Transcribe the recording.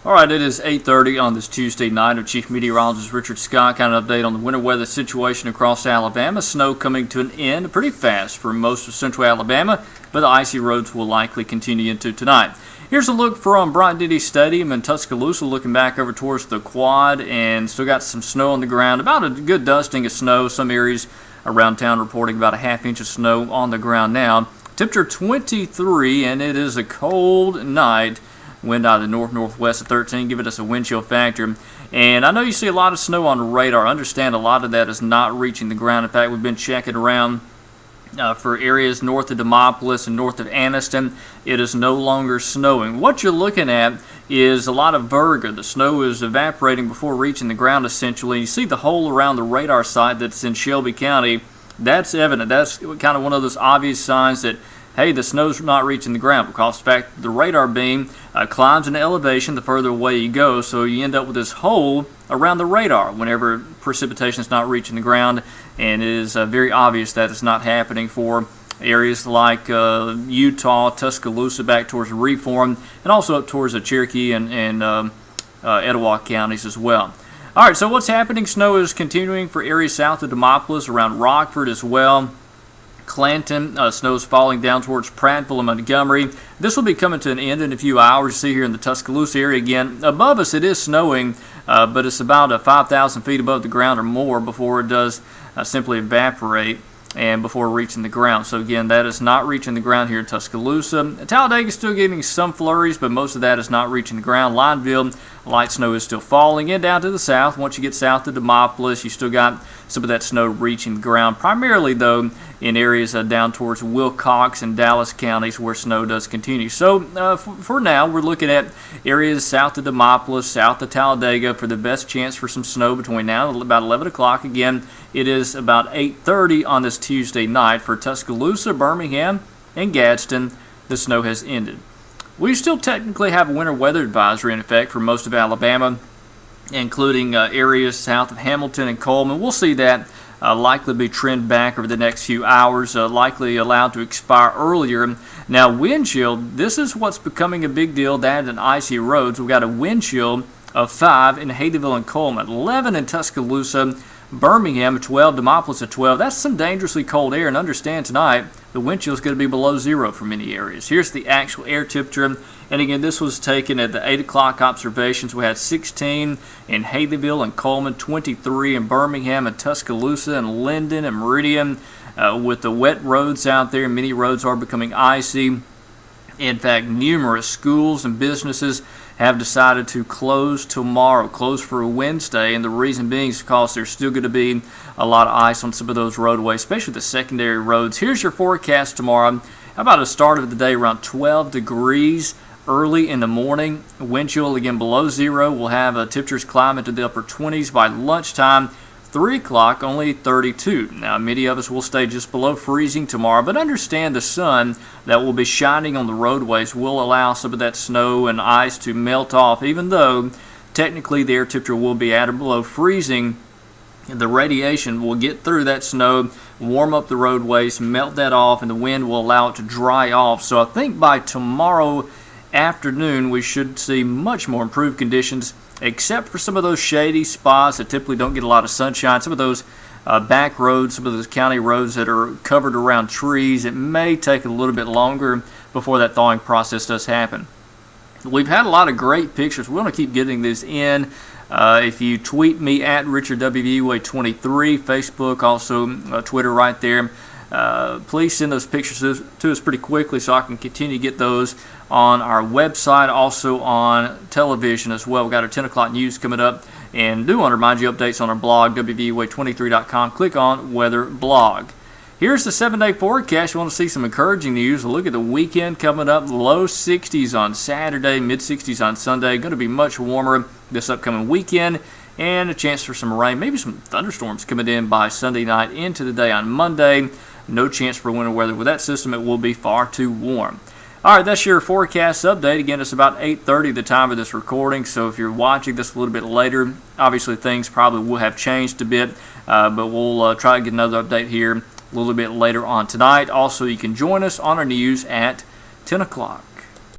All right, it is 8:30 on this Tuesday night of Chief Meteorologist Richard Scott. Kind of update on the winter weather situation across Alabama. Snow coming to an end pretty fast for most of central Alabama, but the icy roads will likely continue into tonight. Here's a look from Bryant-Denny Stadium in Tuscaloosa, looking back over towards the quad, and still got some snow on the ground. About a good dusting of snow. Some areas around town reporting about a half inch of snow on the ground now. Temperature 23, and it is a cold night. Wind out of the north-northwest at 13, giving us a wind chill factor. And I know you see a lot of snow on the radar. Understand a lot of that is not reaching the ground. In fact, we've been checking around for areas north of Demopolis and north of Anniston. It is no longer snowing. What you're looking at is a lot of virga. The snow is evaporating before reaching the ground, essentially. You see the hole around the radar site that's in Shelby County. That's evident. That's kind of one of those obvious signs that, hey, the snow's not reaching the ground, because, in fact, the radar beam climbs in elevation the further away you go, so you end up with this hole around the radar whenever precipitation is not reaching the ground, and it is very obvious that it's not happening for areas like Utah, Tuscaloosa, back towards Reform, and also up towards the Cherokee and Etowah counties as well. All right, so what's happening? Snow is continuing for areas south of Demopolis, around Rockford as well. Clanton, snow's falling down towards Prattville and Montgomery. This will be coming to an end in a few hours. You see here in the Tuscaloosa area again. Above us, it is snowing, but it's about 5,000 feet above the ground or more before it does simply evaporate and before reaching the ground. So again, that is not reaching the ground here in Tuscaloosa. Talladega is still getting some flurries, but most of that is not reaching the ground. Lineville, light snow is still falling. And down to the south, once you get south of Demopolis, you still got some of that snow reaching the ground, primarily though in areas down towards Wilcox and Dallas counties where snow does continue. So for now, we're looking at areas south of Demopolis, south of Talladega for the best chance for some snow between now and about 11 o'clock. Again, it is about 8:30 on this Tuesday night. For Tuscaloosa, Birmingham, and Gadsden, the snow has ended. We still technically have a winter weather advisory in effect for most of Alabama, including areas south of Hamilton and Coleman. We'll see that likely be trend back over the next few hours, likely allowed to expire earlier. Now, wind chill, this is what's becoming a big deal, that and icy roads. We've got a wind chill of 5 in Haydenville and Coleman, 11 in Tuscaloosa, Birmingham at 12, Demopolis at 12. That's some dangerously cold air, and understand tonight the wind chill is going to be below zero for many areas. Here's the actual air temperature, and again, this was taken at the 8 o'clock observations. We had 16 in Haydenville and Coleman, 23 in Birmingham and Tuscaloosa and Linden and Meridian. With the wet roads out there, many roads are becoming icy. In fact, numerous schools and businesses have decided to close tomorrow, close for a Wednesday, and the reason being is because there's still going to be a lot of ice on some of those roadways, especially the secondary roads. Here's your forecast tomorrow. How about a start of the day around 12 degrees early in the morning? Wind chill again below zero. We'll have temperatures climbing to the upper 20s by lunchtime. 3 o'clock, only 32. Now, many of us will stay just below freezing tomorrow, but understand the sun that will be shining on the roadways will allow some of that snow and ice to melt off, even though technically the air temperature will be at or below freezing. The radiation will get through that snow, warm up the roadways, melt that off, and the wind will allow it to dry off. So I think by tomorrow afternoon we should see much more improved conditions, except for some of those shady spots that typically don't get a lot of sunshine, some of those back roads, some of those county roads that are covered around trees. It may take a little bit longer before that thawing process does happen. We've had a lot of great pictures. We're going to keep getting this in. If you tweet me at RichardWVA23, Facebook, also Twitter right there, please send those pictures to us pretty quickly so I can continue to get those on our website, also on television as well. We've got our 10 o'clock news coming up, and do want to remind you updates on our blog, WVUA23.com. Click on Weather Blog. Here's the 7-day forecast. You want to see some encouraging news. Look at the weekend coming up. Low 60s on Saturday, mid 60s on Sunday. Going to be much warmer this upcoming weekend, and a chance for some rain, maybe some thunderstorms coming in by Sunday night into the day on Monday. No chance for winter weather with that system. It will be far too warm. All right, that's your forecast update. Again, it's about 8:30 the time of this recording, so if you're watching this a little bit later, obviously things probably will have changed a bit, but we'll try to get another update here a little bit later on tonight. Also, you can join us on our news at 10 o'clock.